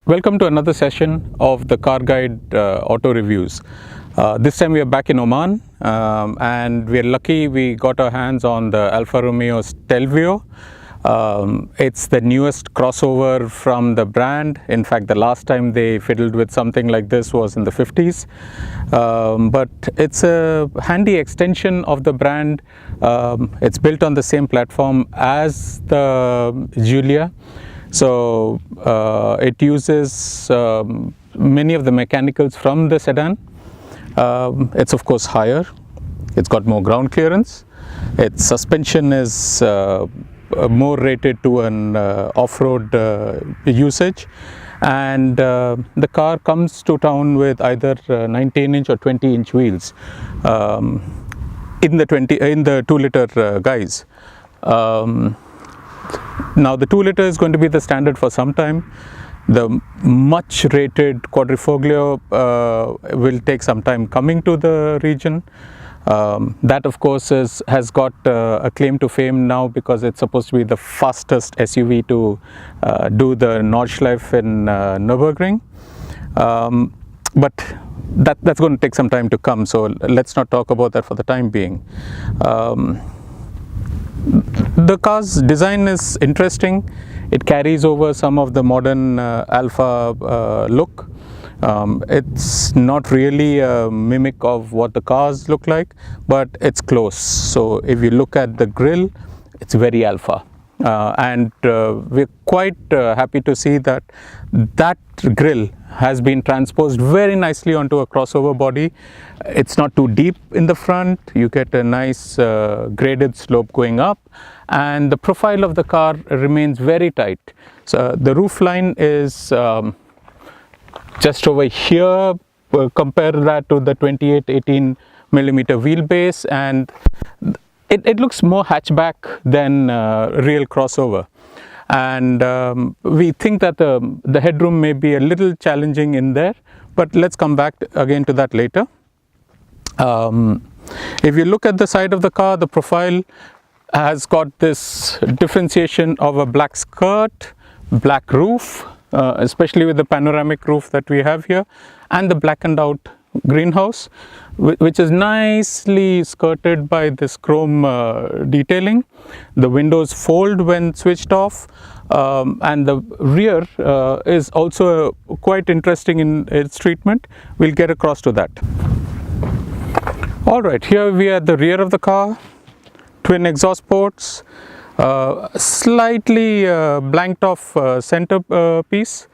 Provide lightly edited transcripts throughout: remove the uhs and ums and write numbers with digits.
Welcome to another session of the CarGuide auto reviews. This time we are back in Oman and we are lucky we got our hands on the Alfa Romeo Stelvio. It's the newest crossover from the brand. In fact, the last time they fiddled with something like this was in the 50s. But it's a handy extension of the brand. It's built on the same platform as the Giulia. So it uses many of the mechanicals from the sedan. It's of course higher, it's got more ground clearance, its suspension is more rated to an off-road usage, and the car comes to town with either 19-inch or 20-inch wheels in the 2-liter guise. Now the 2-liter is going to be the standard for some time. The much rated quadrifoglio will take some time coming to the region. That of course has got a claim to fame now because it's supposed to be the fastest SUV to do the Nordschleife in Nürburgring. But that's going to take some time to come, so let's not talk about that for the time being. The car's design is interesting. It carries over some of the modern Alfa look. It's not really a mimic of what the cars look like, but it's close. So if you look at the grille, it's very Alfa. And we're quite happy to see that that grille has been transposed very nicely onto a crossover body. It's not too deep in the front. You get a nice graded slope going up, and the profile of the car remains very tight. So the roof line is just over here. Compare that to the 28-18 millimeter wheelbase, and it looks more hatchback than real crossover. And we think that the headroom may be a little challenging in there, but let's come back again to that later. If you look at the side of the car, the profile has got this differentiation of a black skirt, black roof, especially with the panoramic roof that we have here, and the blackened out greenhouse, which is nicely skirted by this chrome detailing. The windows fold when switched off, and the rear is also quite interesting in its treatment. We'll get across to that. Alright, here we are at the rear of the car. Twin exhaust ports, slightly blanked off center piece.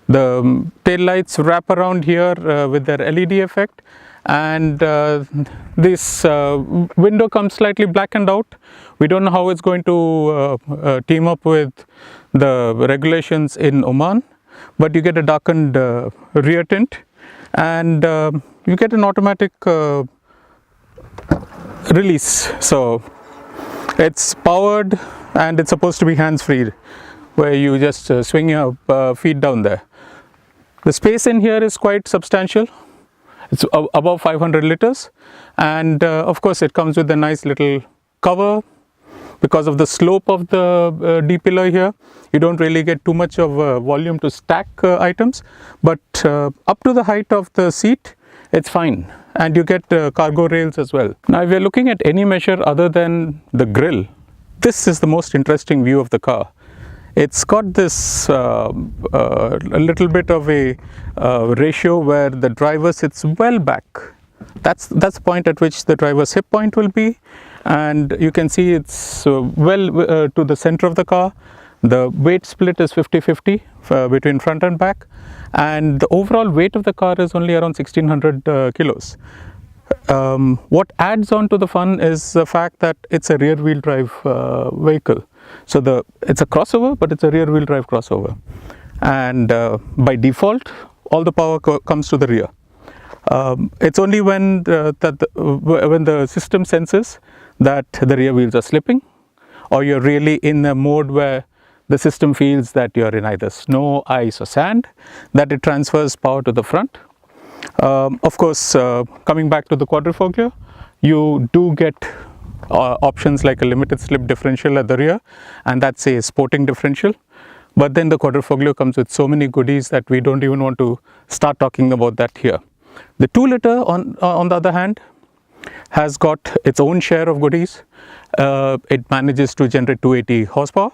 The tail lights wrap around here with their LED effect, and this window comes slightly blackened out. We don't know how it's going to team up with the regulations in Oman, but you get a darkened rear tint, and you get an automatic release. So it's powered and it's supposed to be hands-free, where you just swing your feet down there. The space in here is quite substantial. It's above 500 liters, and of course it comes with a nice little cover. Because of the slope of the D-pillar here, you don't really get too much of volume to stack items, but up to the height of the seat, it's fine, and you get cargo rails as well. Now if you're looking at any measure other than the grille, this is the most interesting view of the car. It's got this a little bit of a ratio where the driver sits well back. That's the point at which the driver's hip point will be, and you can see it's well to the center of the car. The weight split is 50-50 between front and back, and the overall weight of the car is only around 1600 kilos. What adds on to the fun is the fact that it's a rear wheel drive vehicle. So it's a crossover, but it's a rear wheel drive crossover, and by default all the power comes to the rear. It's only when the system senses that the rear wheels are slipping, or you're really in a mode where the system feels that you're in either snow, ice or sand, that it transfers power to the front. Of course, coming back to the quadrifoglio, you do get options like a limited slip differential at the rear, and that's a sporting differential. But then the Quadrifoglio comes with so many goodies that we don't even want to start talking about that here. The 2-liter on the other hand has got its own share of goodies. It manages to generate 280 horsepower.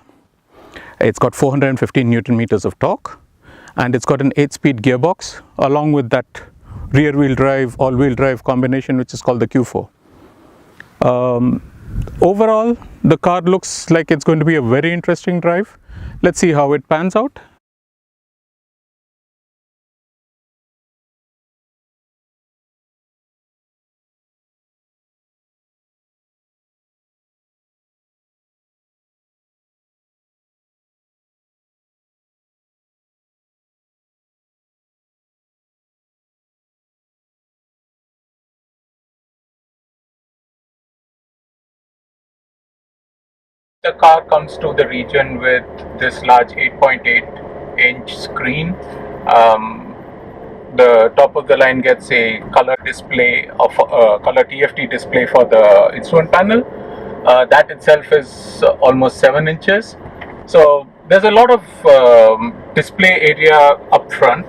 It's got 415 Newton meters of torque, and it's got an 8-speed gearbox along with that rear-wheel drive, all-wheel drive combination, which is called the Q4. Overall, the car looks like it's going to be a very interesting drive. Let's see how it pans out. The car comes to the region with this large 8.8-inch screen. The top of the line gets a color display of color TFT display for the instrument panel. That itself is almost 7 inches. So there's a lot of display area up front,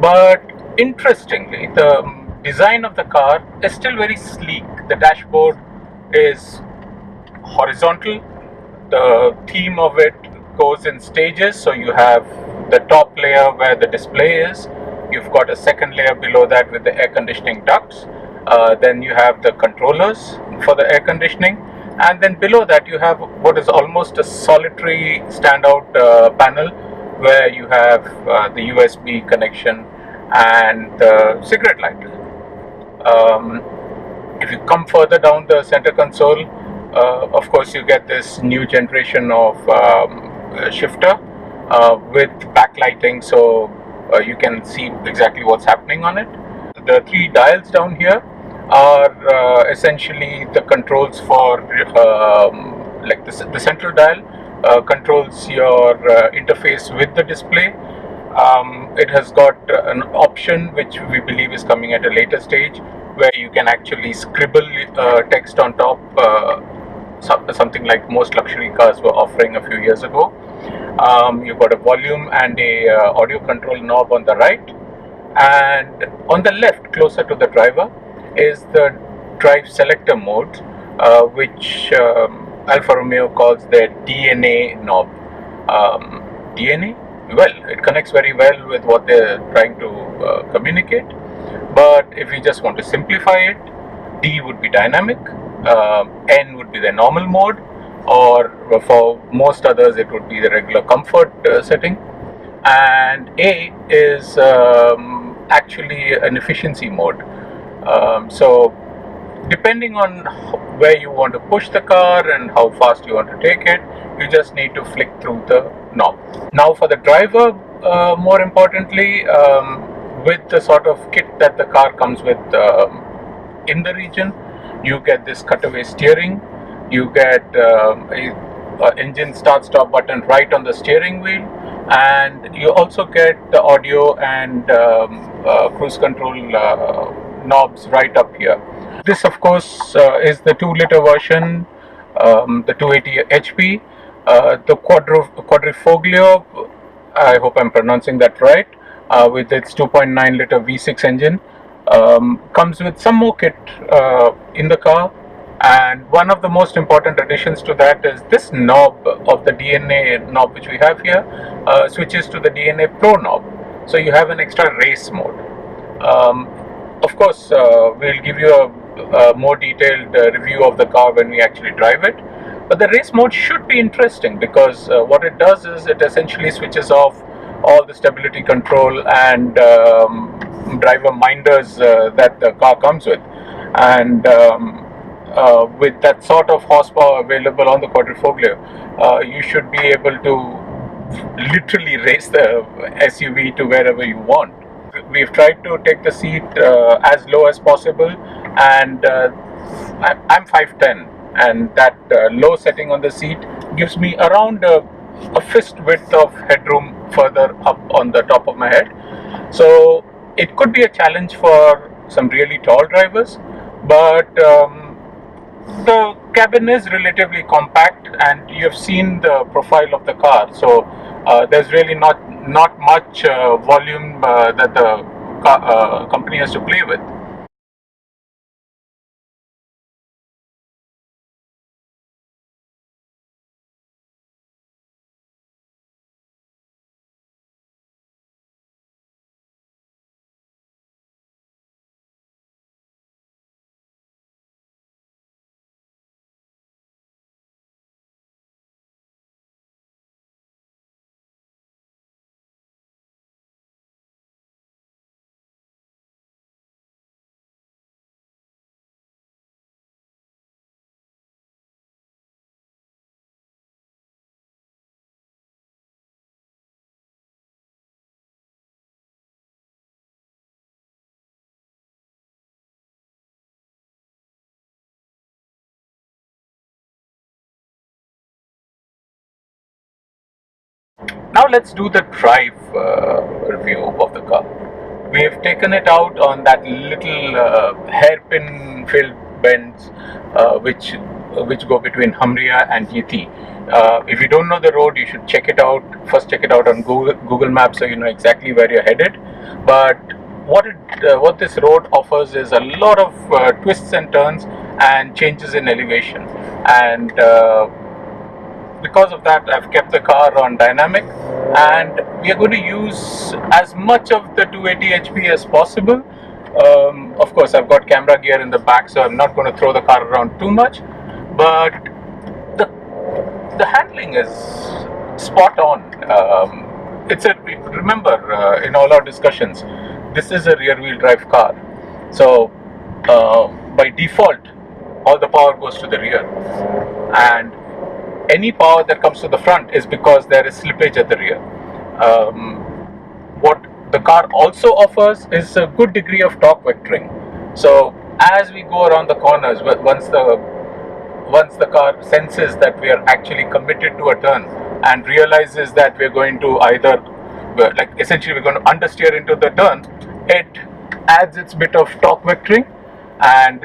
but interestingly, the design of the car is still very sleek. The dashboard is horizontal. The theme of it goes in stages, so you have the top layer where the display is, you've got a second layer below that with the air conditioning ducts, then you have the controllers for the air conditioning, and then below that you have what is almost a solitary standout panel where you have the USB connection and the cigarette lighter. If you come further down the center console, of course you get this new generation of shifter with backlighting, so you can see exactly what's happening on it. The 3 dials down here are essentially the controls for like the central dial controls your interface with the display. It has got an option which we believe is coming at a later stage, where you can actually scribble text on top, something like most luxury cars were offering a few years ago. You've got a volume and a audio control knob on the right, and on the left, closer to the driver, is the drive selector mode, which Alfa Romeo calls their DNA knob. DNA? Well, it connects very well with what they're trying to communicate, but if you just want to simplify it, D would be dynamic, N would be the normal mode, or for most others it would be the regular comfort setting, and A is actually an efficiency mode. So depending on where you want to push the car and how fast you want to take it, you just need to flick through the knob. Now for the driver, more importantly, with the sort of kit that the car comes with in the region, you get this cutaway steering, you get a engine start-stop button right on the steering wheel, and you also get the audio and cruise control knobs right up here. This of course is the 2-liter version, the 280 HP, the Quadrifoglio, I hope I'm pronouncing that right, with its 2.9-liter V6 engine. Comes with some more kit in the car, and one of the most important additions to that is this knob of the DNA knob which we have here switches to the DNA Pro knob, so you have an extra race mode. Of course, we'll give you a more detailed review of the car when we actually drive it, but the race mode should be interesting because what it does is it essentially switches off all the stability control and driver minders that the car comes with, and with that sort of horsepower available on the Quadrifoglio, you should be able to literally race the SUV to wherever you want. We've tried to take the seat as low as possible, and I'm 5'10", and that low setting on the seat gives me around a fist width of headroom further up on the top of my head. So it could be a challenge for some really tall drivers, but the cabin is relatively compact, and you have seen the profile of the car, so there's really not much volume that the company has to play with. Now let's do the drive review of the car. We've taken it out on that little hairpin filled bends which go between Hamria and Yiti. If you don't know the road, you should check it out. First, check it out on Google Maps so you know exactly where you're headed. But what this road offers is a lot of twists and turns and changes in elevation, and because of that, I've kept the car on dynamic, and we are going to use as much of the 280 HP as possible. Of course, I've got camera gear in the back, so I'm not going to throw the car around too much, but the the handling is spot on. Remember, in all our discussions, this is a rear wheel drive car, so by default all the power goes to the rear, and any power that comes to the front is because there is slippage at the rear. What the car also offers is a good degree of torque vectoring. So as we go around the corners, once the car senses that we are actually committed to a turn and realizes that we're going to either, like essentially we're going to understeer into the turn, it adds its bit of torque vectoring, and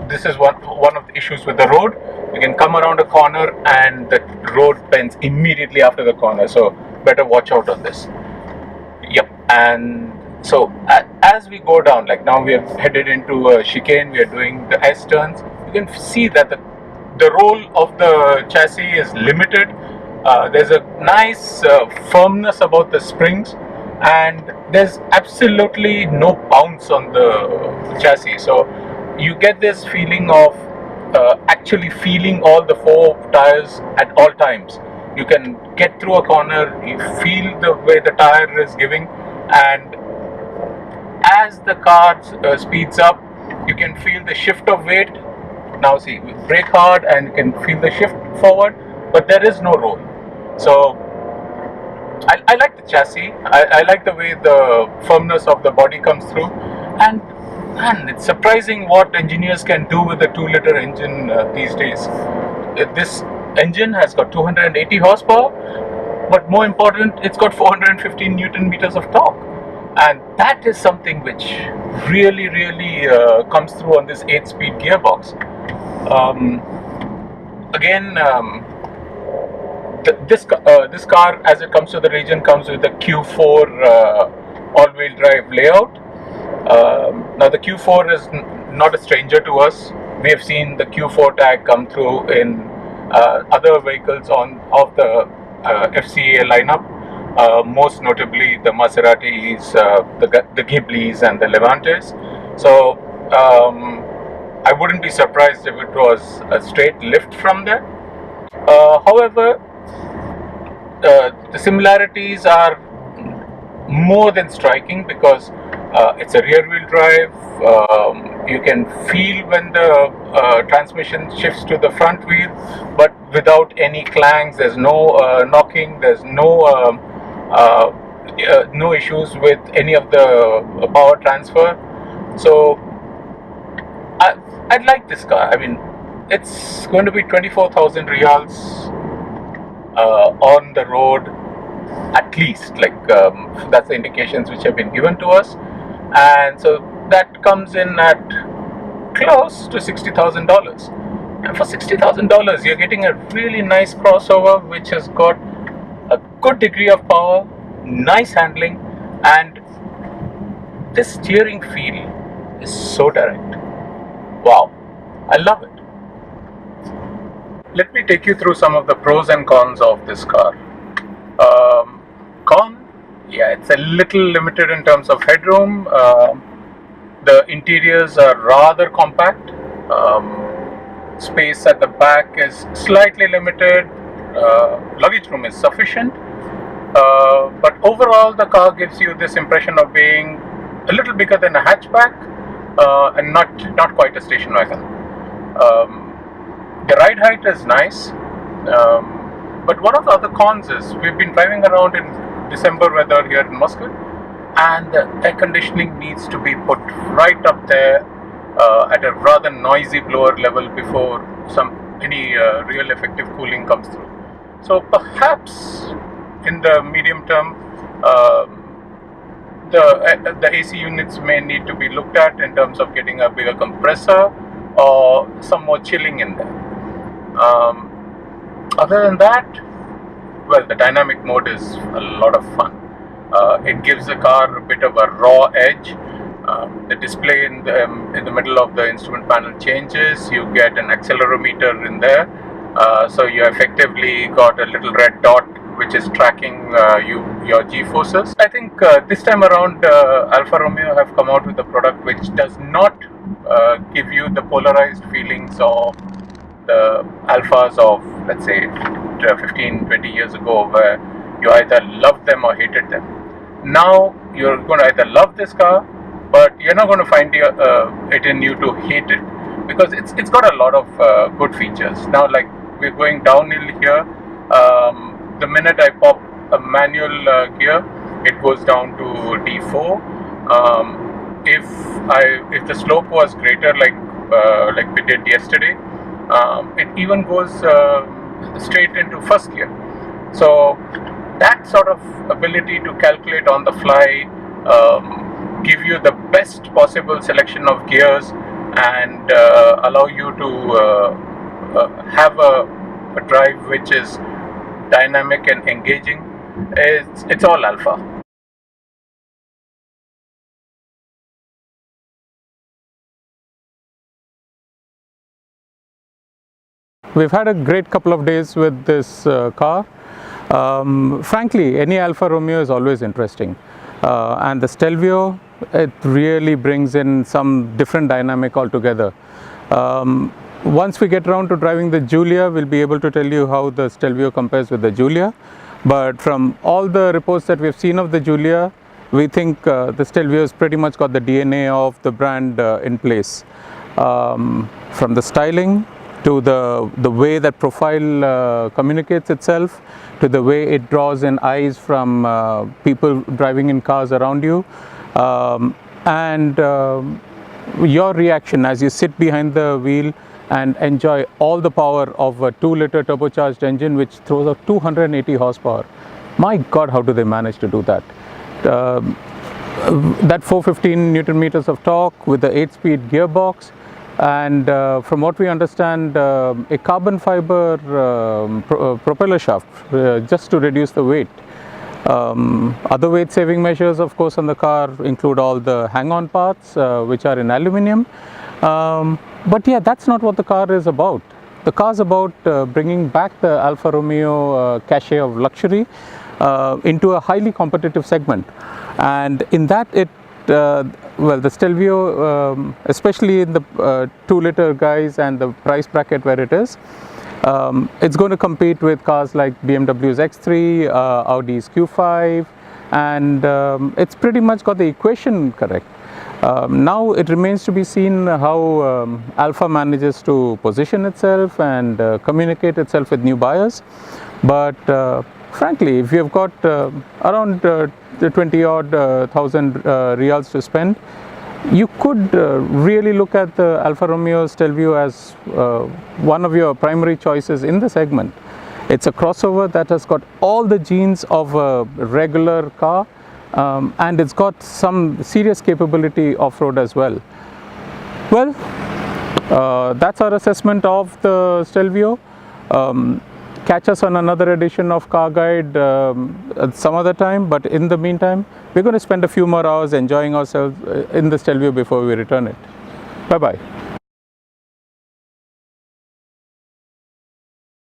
this is one of the issues with the road. You can come around a corner and the road bends immediately after the corner, so better watch out on this. Yep. And so as we go down, like now we are headed into a chicane, we are doing the S turns, you can see that the roll of the chassis is limited. There's a nice firmness about the springs, and there's absolutely no bounce on the chassis, so you get this feeling of actually feeling all the four tires at all times. You can get through a corner, you feel the way the tire is giving, and as the car speeds up, you can feel the shift of weight. Now see, we brake hard and you can feel the shift forward, but there is no roll. So I like the chassis. I like the way the firmness of the body comes through, and man, it's surprising what engineers can do with a 2-liter engine these days. This engine has got 280 horsepower, but more important, it's got 415 Newton meters of torque, and that is something which really comes through on this 8-speed gearbox. Again, this car, as it comes to the region, comes with a Q4 all-wheel drive layout. Now the Q4 is not a stranger to us. We have seen the Q4 tag come through in other vehicles of the FCA lineup, most notably the Maseratis, the Ghiblis and the Levantes. So I wouldn't be surprised if it was a straight lift from there. However, the similarities are more than striking, because it's a rear wheel drive. You can feel when the transmission shifts to the front wheel, but without any clangs. There's no knocking, there's no issues with any of the power transfer. So I'd like this car. I mean, it's going to be 24,000 reals on the road, at least. Like that's the indications which have been given to us, and so that comes in at close to $60,000. And for $60,000, you're getting a really nice crossover which has got a good degree of power, nice handling, and this steering feel is so direct. Wow, I love it. Let me take you through some of the pros and cons of this car. Con, yeah, it's a little limited in terms of headroom. The interiors are rather compact. Space at the back is slightly limited. Luggage room is sufficient. But overall, the car gives you this impression of being a little bigger than a hatchback and not quite a station wagon. The ride height is nice, but one of the other cons is we've been driving around in December weather here in Muscat, and the air conditioning needs to be put right up there at a rather noisy blower level before any real effective cooling comes through. So perhaps in the medium term, the AC units may need to be looked at in terms of getting a bigger compressor or some more chilling in there. Other than that, well, the dynamic mode is a lot of fun. It gives the car a bit of a raw edge. The display in the middle of the instrument panel changes. You get an accelerometer in there, so you effectively got a little red dot which is tracking your G-forces. I think this time around Alfa Romeo have come out with a product which does not give you the polarized feelings of the Alphas of, let's say, 15-20 years ago, where you either loved them or hated them. Now you're going to either love this car, but you're not going to find it in you to hate it, because it's got a lot of good features. Now, like, we're going downhill here. The minute I pop a manual gear, it goes down to D4. If the slope was greater, like we did yesterday, it even goes straight into first gear. So that sort of ability to calculate on the fly, give you the best possible selection of gears, and allow you to have a drive which is dynamic and engaging, it's all Alfa. We've had a great couple of days with this car. Frankly, any Alfa Romeo is always interesting, and the Stelvio, it really brings in some different dynamic altogether. Once we get around to driving the Giulia, we'll be able to tell you how the Stelvio compares with the Giulia. But from all the reports that we've seen of the Giulia, we think the Stelvio has pretty much got the DNA of the brand in place. From the styling, to the way that profile communicates itself, to the way it draws in eyes from people driving in cars around you, and your reaction as you sit behind the wheel and enjoy all the power of a 2-liter turbocharged engine which throws out 280 horsepower. My God, how do they manage to do that? That 415 Newton meters of torque with the 8-speed gearbox, and from what we understand, a carbon fiber propeller shaft just to reduce the weight. Other weight saving measures, of course, on the car include all the hang-on parts which are in aluminium. But yeah, that's not what the car is about. The car is about bringing back the Alfa Romeo cachet of luxury into a highly competitive segment. And in that, well, the Stelvio, especially in the 2-liter guys and the price bracket where it is, it's going to compete with cars like BMW's X3, Audi's Q5, and it's pretty much got the equation correct. Now it remains to be seen how Alfa manages to position itself and communicate itself with new buyers. But frankly, if you've got around 20-odd thousand reals to spend, you could really look at the Alfa Romeo Stelvio as one of your primary choices in the segment. It's a crossover that has got all the genes of a regular car, and it's got some serious capability off-road as well. Well, that's our assessment of the Stelvio. catch us on another edition of CarGuide at some other time, but in the meantime, we're going to spend a few more hours enjoying ourselves in the Stelvio before we return it. Bye-bye.